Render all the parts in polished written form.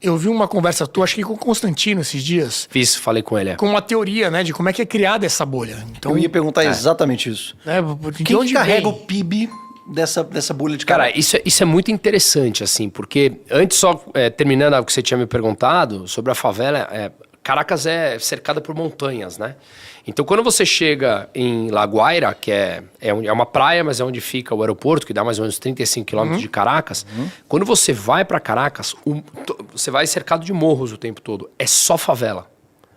Eu vi uma conversa tua, acho que com o Constantino esses dias. Falei com ele. Com uma teoria, né, de como é que é criada essa bolha. Então, eu ia perguntar exatamente isso. De onde carrega vem? o PIB dessa bolha de Cara, isso é muito interessante, assim, porque antes só, terminando o que você tinha me perguntado sobre a favela, Caracas é cercada por montanhas, né? Então, quando você chega em La Guaira, que é uma praia, mas é onde fica o aeroporto, que dá mais ou menos 35 quilômetros de Caracas, quando você vai para Caracas, você vai cercado de morros o tempo todo. É só favela.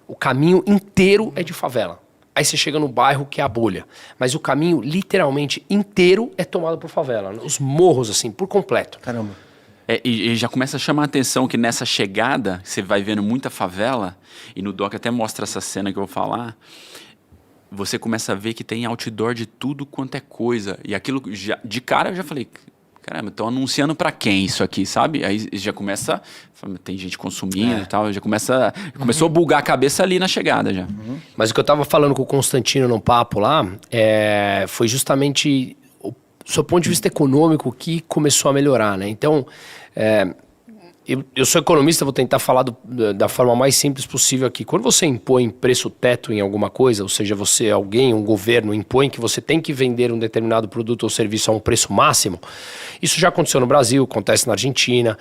O caminho inteiro é de favela. Aí você chega no bairro que é a bolha. Mas o caminho, literalmente, inteiro é tomado por favela. Os morros, assim, por completo. Caramba. E já começa a chamar a atenção que nessa chegada, você vai vendo muita favela, e no doc até mostra essa cena que eu vou falar, você começa a ver que tem outdoor de tudo quanto é coisa. E aquilo, de cara, eu já falei, caramba, estão anunciando pra quem isso aqui, sabe? Aí já começa, tem gente consumindo e tal, já começou a bugar a cabeça ali na chegada já. Mas o que eu tava falando com o Constantino num papo lá, foi justamente o seu ponto de vista econômico que começou a melhorar, né? Então, eu sou economista, vou tentar falar da forma mais simples possível aqui. Quando você impõe preço teto em alguma coisa, ou seja, um governo impõe que você tem que vender um determinado produto ou serviço a um preço máximo, isso já aconteceu no Brasil, acontece na Argentina.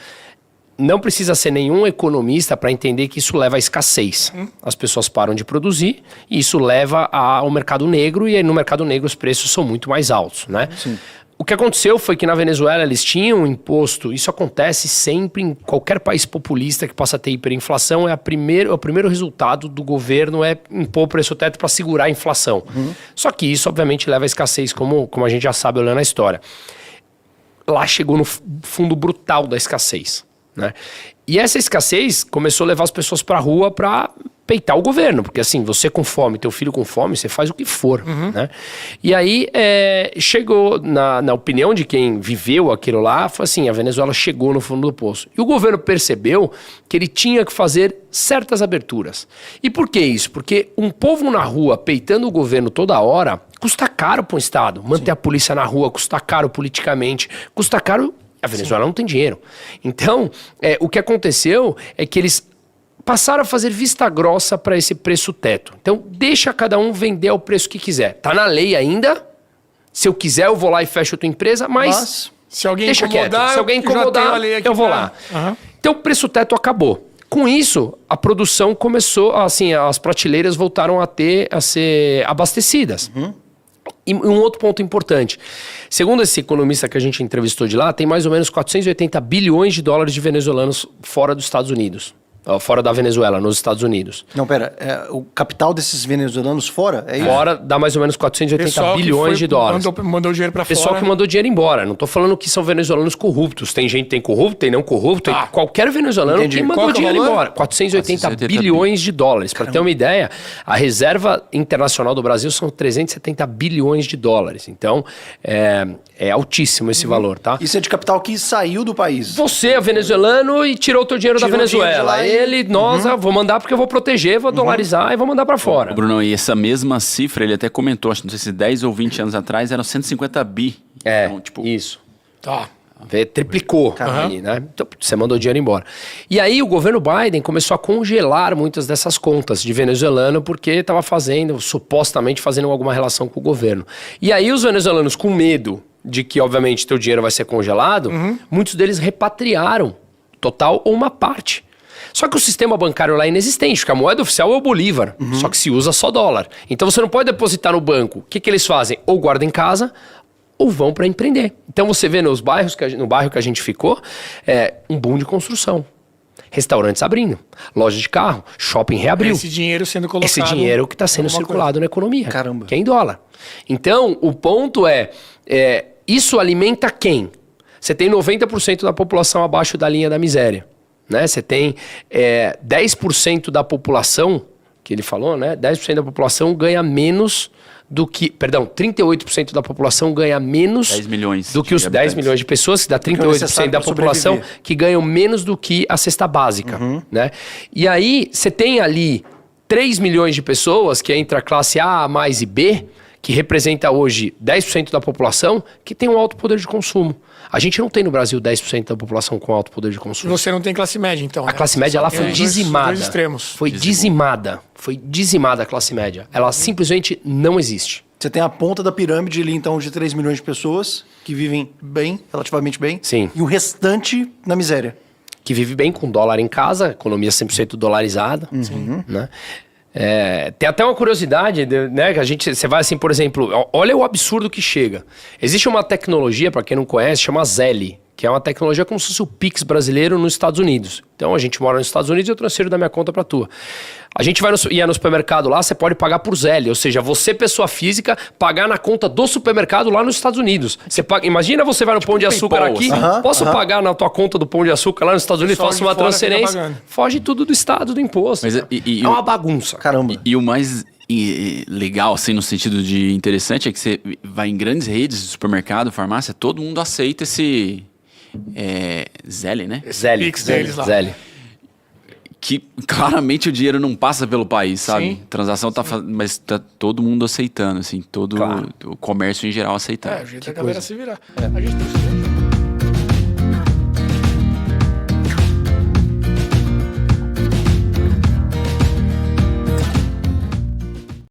Não precisa ser nenhum economista para entender que isso leva à escassez. As pessoas param de produzir e isso leva ao mercado negro, e aí no mercado negro os preços são muito mais altos, né? Sim. O que aconteceu foi que na Venezuela eles tinham imposto, isso acontece sempre em qualquer país populista que possa ter hiperinflação, o primeiro resultado do governo é impor o preço teto para segurar a inflação. Só que isso obviamente leva à escassez, como a gente já sabe olhando a história. Lá chegou no fundo brutal da escassez, né? E essa escassez começou a levar as pessoas para a rua para peitar o governo, porque assim, você com fome, teu filho com fome, você faz o que for, né? E aí chegou, na opinião de quem viveu aquilo lá, foi assim, a Venezuela chegou no fundo do poço. E o governo percebeu que ele tinha que fazer certas aberturas. E por que isso? Porque um povo na rua peitando o governo toda hora, custa caro para o Estado. Manter a polícia na rua custa caro politicamente, custa caro. A Venezuela não tem dinheiro. Então, o que aconteceu é que eles passaram a fazer vista grossa para esse preço teto. Então, deixa cada um vender ao preço que quiser. Tá na lei ainda. Se eu quiser, eu vou lá e fecho a tua empresa, mas se alguém deixa incomodar, quieto. Se alguém incomodar, eu vou lá. Então, o preço teto acabou. Com isso, a produção começou, assim, as prateleiras voltaram a ser abastecidas. E um outro ponto importante. Segundo esse economista que a gente entrevistou de lá, tem mais ou menos 480 bilhões de dólares de venezuelanos fora dos Estados Unidos. Fora da Venezuela, nos Estados Unidos. Não, pera. O capital desses venezuelanos fora? É isso? Fora dá mais ou menos 480 bilhões de dólares. Mandou dinheiro pra fora. Pessoal que mandou dinheiro embora. Não tô falando que são venezuelanos corruptos. Tem gente que tem corrupto, tem não corrupto. Tem qualquer venezuelano que mandou dinheiro embora. 480 bilhões de dólares. Para ter uma ideia, a reserva internacional do Brasil são 370 bilhões de dólares. Então, é altíssimo esse valor, tá? Isso é de capital que saiu do país. Você é venezuelano e tirou o teu dinheiro da Venezuela. Vou mandar porque eu vou proteger, vou dolarizar e vou mandar pra fora. Bruno, e essa mesma cifra, ele até comentou, acho que não sei se 10 ou 20 anos atrás, eram 150 bi. Então, isso. Tá. Triplicou aí, né? Então, você mandou dinheiro embora. E aí o governo Biden começou a congelar muitas dessas contas de venezuelano porque estava supostamente fazendo alguma relação com o governo. E aí os venezuelanos, com medo de que, obviamente, teu dinheiro vai ser congelado, muitos deles repatriaram, total ou uma parte. Só que o sistema bancário lá é inexistente, porque a moeda oficial é o bolívar, só que se usa só dólar. Então você não pode depositar no banco. O que eles fazem? Ou guardam em casa, ou vão para empreender. Então você vê no bairro que a gente ficou, um boom de construção. Restaurantes abrindo, loja de carro, shopping reabriu. Esse dinheiro sendo colocado. Esse dinheiro que está sendo circulado na economia. Caramba. Que é em dólar. Então, o ponto isso alimenta quem? Você tem 90% da população abaixo da linha da miséria. Né? Você tem 10% da população, que ele falou, né? 10% da população ganha menos do que... Perdão, 38% da população ganha menos 10 milhões do que os 10 milhões de pessoas, que dá 38% da população que ganham menos do que a cesta básica. Né? E aí, você tem ali 3 milhões de pessoas, que é entre a classe A mais e B, que representa hoje 10% da população, que tem um alto poder de consumo. A gente não tem no Brasil 10% da população com alto poder de E consumo. você não tem classe média, então. A classe média ela foi dizimada. Dois extremos. Foi dizimada. Foi dizimada a classe média. Ela simplesmente não existe. Você tem a ponta da pirâmide ali, então, de 3 milhões de pessoas que vivem bem, relativamente bem. Sim. E o restante na miséria. Que vive bem com dólar em casa, economia 100% dolarizada. Né? Tem até uma curiosidade, né? Que você vai assim, por exemplo, olha o absurdo que chega. Existe uma tecnologia, para quem não conhece, chama Zelle, que é uma tecnologia como se fosse o Pix brasileiro nos Estados Unidos. Então a gente mora nos Estados Unidos e eu transfiro da minha conta para a tua. A gente ia no supermercado lá, você pode pagar por Zelle, ou seja, você, pessoa física, pagar na conta do supermercado lá nos Estados Unidos. Imagina você vai no Pão de Açúcar PayPal, aqui, assim. posso pagar na tua conta do Pão de Açúcar lá nos Estados Unidos, Pessoal faço de uma fora fica transferência, pagando. foge tudo do estado do imposto. Mas, cara. e É uma bagunça. Caramba. E o mais legal, assim, no sentido de interessante, é que você vai em grandes redes de supermercado, farmácia, todo mundo aceita esse Zelle, né? Zelle. Pix deles lá. Zelle. Que claramente o dinheiro não passa pelo país, sabe? Sim. Transação mas tá todo mundo aceitando, assim, todo Claro. o comércio em geral aceitando. O jeito da galera se virar. A gente tem